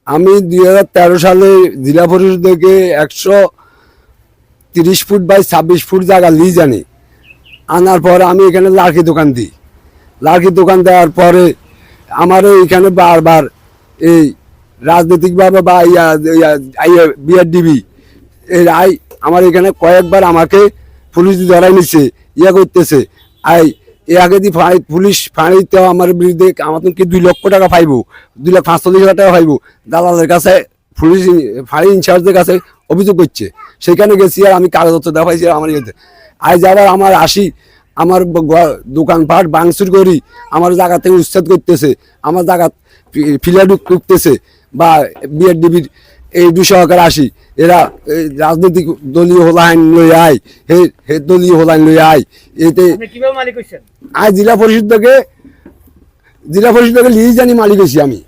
আমি 2013 সালে জেলা পরিষদ থেকে 130 ফুট বাই 26 ফুট জায়গা লিজ আনি। আনার পরে আমি এখানে লার্কি দোকান দিই। লার্কি দোকান দেওয়ার পরে আমার এখানে বারবার এই রাজনৈতিকভাবে বা বিআরডিবি এই আই আমার এখানে কয়েকবার আমাকে পুলিশ ধরাই নিচ্ছে, করতেছে। এ আগে দি পুলিশ ফাঁড়িতে আমার বিরুদ্ধে আমার কি 2 লক্ষ টাকা পাইব, 2,45,000 টাকা পাইব দালালের কাছে, পুলিশ ফাঁড়ি ইনচার্জের কাছে অভিযোগ করছে। সেখানে গেছি আর আমি কাগজপত্র দেখাইছি আমার ইয়েতে। আজ আবার আমার আসি, আমার দোকানপাট ভাঙচুর করি, আমার জায়গা থেকে উচ্ছেদ করতেছে, আমার জায়গা ফিলার ঢুকতেছে বা বিআরডিবির এই সহকারে আসি। এরা রাজনৈতিক দলীয় হোলাইন লই আয়, হে দলীয় হোলাইন লই আয়। এতে আজ জেলা পরিষদ থেকে লিজ জানি মালিক হয়েছি আমি।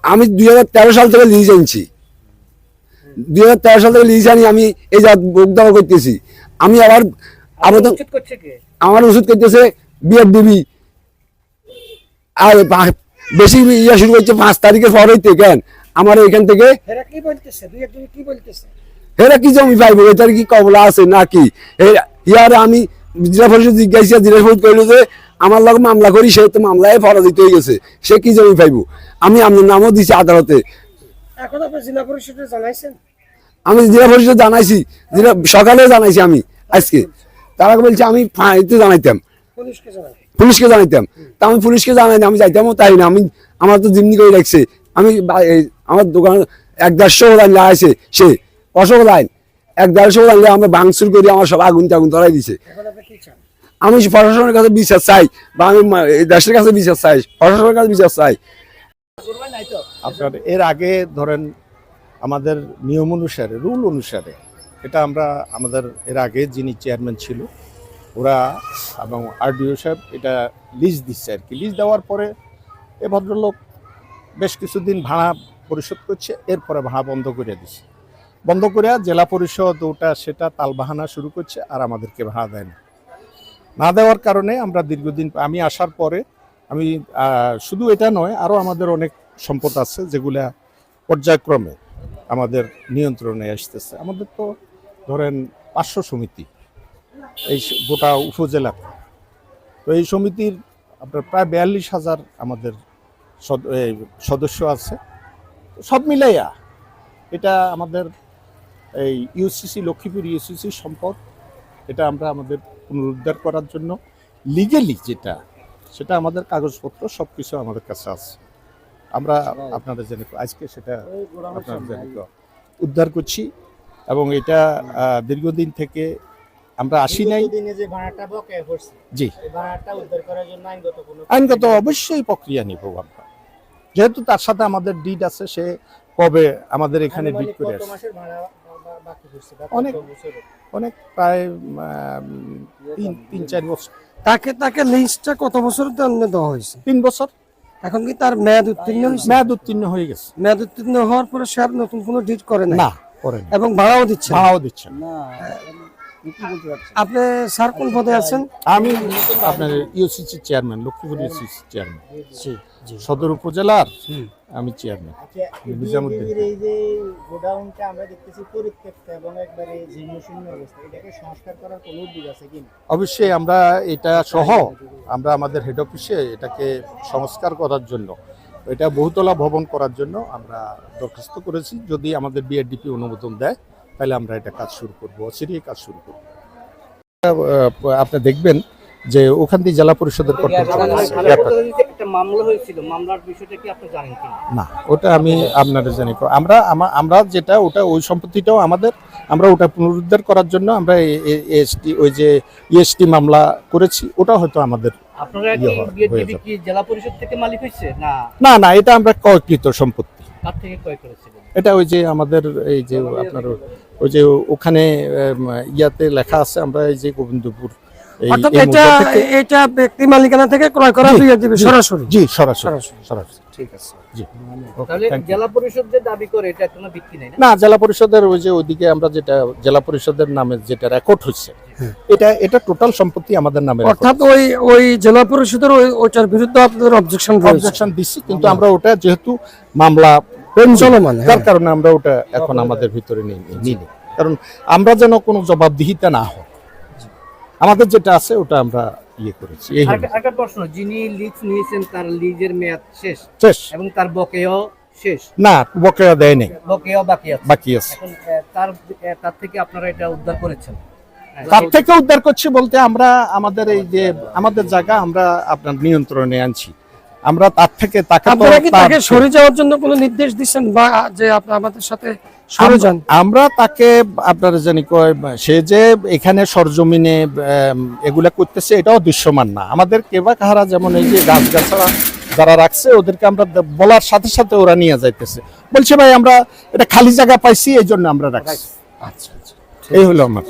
আমি 2013 সাল থেকে লিজ আনছি। 2013 সাল থেকে লিজ আনি আমি এই যা ভোগদাবা করতেছি। আমি আবার আবেদন, আমার ওষুধ করতেছে বিআরডিবি। আর বেশি ইয়ে শুরু করছে 5 তারিখের পর হইতে। কেন আমার এখান থেকে হেরা কি জমি পাইবো, এটার কি কবলা আছে নাকি? ইয়ার আমি জেলা পরিষদ জিজ্ঞাসা, জেলা পরিষদ কইলো যে আমার লগে মামলা করি, সে তো মামলায় পরাজিত হয়ে গেছে, সে কি জমি পাইবো? আমি আপনার নামও দিছি আদালতে। আমি জেলা পরিষদ জানাইছি, সকালে জানাইছি আমি আজকে। তারা বলছে আমি জানাইতাম, পুলিশকে জানাইতাম। তা আমি পুলিশকে জানাই না, আমি যাইতামও তাই না। আমি আমার তো জিম্মি করে রাখছে। আমি আমার দোকান 1-150 লাইন লাগাইছে, সে 500 লাইন 1-150 লাইন আমরা ভাঙচুর করি, আমার সব আগুন টাগুন ধরাই দিছে। আমি প্রশাসনের কাছে বিচার চাই, বা আমি দেশের কাছে বিচার চাই, প্রশাসনের কাছে বিচার চাই। আপনার এর আগে ধরেন আমাদের নিয়ম অনুসারে, রুল অনুসারে, এটা আমরা আমাদের এর আগে যিনি চেয়ারম্যান ছিল ওরা এবং আরডিও সাহেব এটা লিজ দিচ্ছে আর কি। লিজ দেওয়ার পরে এ ভদ্রলোক বেশ কিছুদিন ভাড়া পরিশোধ করছে, এরপরে ভাড়া বন্ধ করে দিচ্ছে। বন্ধ করে জেলা পরিষদ ওটা সেটা তালবাহানা শুরু করছে, আর আমাদেরকে ভাড়া দেয় না দেওয়ার কারণে আমরা দীর্ঘদিন, আমি আসার পরে আমি শুধু এটা নয়, আরও আমাদের অনেক সম্পদ আছে যেগুলা পর্যায়ক্রমে আমাদের নিয়ন্ত্রণে আসতেছে। আমাদের তো ধরেন 500 সমিতি এই গোটা উপজেলা। তো এই সমিতির আপনার প্রায় 42,000 আমাদের সদস্য আছে। সব মিলাইয়া এটা আমাদের এই ইউসিসি, লক্ষ্মীপুর ইউসিসি সম্পদ। এটা আমরা আমাদের পুনরুদ্ধার করার জন্য লিগেলি যেটা, সেটা আমাদের কাগজপত্র সব কিছু আমাদের কাছে আছে। আমরা আপনারা জেনে আজকে সেটা আপনারা জেনে উদ্ধার করছি। এবং এটা দীর্ঘদিন থেকে আমরা আসি নাই। জি, আইনগত অবশ্যই প্রক্রিয়া নিব আমরা, যেহেতু তার সাথে আমাদের ডিড আছে। সে কবে আমাদের এখানে ডিড করে আসে, অনেক প্রায় 3-4 বছর। তাকে লিস্টটা কত বছর দেওয়া হয়েছে? 3 বছর। এখন কি তার মেয়াদ উত্তীর্ণ হয়েছে? মেয়াদ উত্তীর্ণ হয়ে গেছে। মেয়াদ উত্তীর্ণ হওয়ার পরে সে আর নতুন কোনো ডিড করে না? করে না। এবং ভাড়াও দিচ্ছে না। আপনি স্যার কোন পদে আছেন? আমি আপনার UCC chairman, Lakshmipur UCC chairman, সদর উপজেলার আমি চেয়ারম্যান নিজামুদ্দিন। এই যে গোডাউনটা আমরা দেখতেছি পরিত্যক্ত এবং একবারে জীর্ণশীর্ণ অবস্থা, এটাকে সংস্কার করার কোনো উদ্যোগ আছে কিনা? অবশ্যই আমরা এটা সহ আমরা আমাদের হেড অফিসে এটাকে সংস্কার করার জন্য, এটা বহুতলা ভবন করার জন্য আমরা দরখাস্ত করেছি। যদি আমাদের বিআরডিপি অনুমোদন দেয় তাহলে আমরা এটা কাজ শুরু করবো, অচিরেই কাজ শুরু করবো। আপনি দেখবেন যে ওখান থেকে জেলা পরিষদের না, ওটা আমি আপনারা জানি। আমরা যেটা ওটা ওই সম্পত্তিটাও আমাদের, আমরা ওটা পুনরুদ্ধার করার জন্য আমরা ওই যে ইএসটি মামলা করেছি, ওটা হয়তো আমাদের। না না, এটা আমরা ক্রয়কৃত সম্পত্তি। এটা ওই যে আমাদের এই যে আপনার ওই যে ওখানে ইয়াতে লেখা আছে, আমরা এই যে গোবিন্দপুর, এটা ব্যক্তি মালিকানা থেকে ক্রয় করা সরাসরি। জি, সরাসরি। ঠিক আছে, জি। তাহলে জেলা পরিষদ যে দাবি করে এটা কোনো ভিত্তি নেই না। জেলা পরিষদের ওই যে ওইদিকে আমরা যেটা জেলা পরিষদের নামে যেটা রেকর্ড হচ্ছে এটা টোটাল সম্পত্তি আমাদের নামে অর্থাৎ ওই জেলা পরিষদের ওইটার বিরুদ্ধে আপনাদের অবজেকশন অবজেকশন দিচ্ছি, কিন্তু আমরা ওটা যেহেতু মামলা চলমান, তার কারণে আমরা ওটা এখন আমাদের ভিতরে নিই, কারণ আমরা যেন কোনো জবাবদিহিতা না হয়, আমাদের যেটা আছে ওটা আমরা ইয়ে করেছি। এই হলো। একটা প্রশ্ন, যিনি লিজ নিয়েছেন তার লিজের মেয়াদ শেষ শেষ এবং তার বকেয়াও শেষ, না, বকেয়া দেয় নাই, বকেয়াও বাকি আছে। বাকি আছে। এখন তার থেকে আপনারা এটা উদ্ধার করেছেন? তার থেকে উদ্ধার করছি বলতে আমরা আমাদের এই যে আমাদের জায়গা আমরা আপনার নিয়ন্ত্রণে আনছি, আমরা তার থেকে তাকে তো আপনারা কি তাকে তার- সরে যাওয়ার জন্য কোনো নির্দেশ দিচ্ছেন বা যে আপনি আমাদের সাথে সরে যান? আমরা তাকে আপনারা জানি কয় সে যে এখানে সরজমিনে এগুলা করতেছে এটাও দৃশ্যমান না। আমাদের কেবা কাহারা যেমন এই যে গাছগাছড়া যারা রাখছে ওদেরকে আমরা বলার সাথে সাথে ওরা নিয়ে যাইতেছে, বলছে ভাই আমরা এটা খালি জায়গা পাইছি এই জন্য আমরা রাখছি। আচ্ছা, এই হলো আমার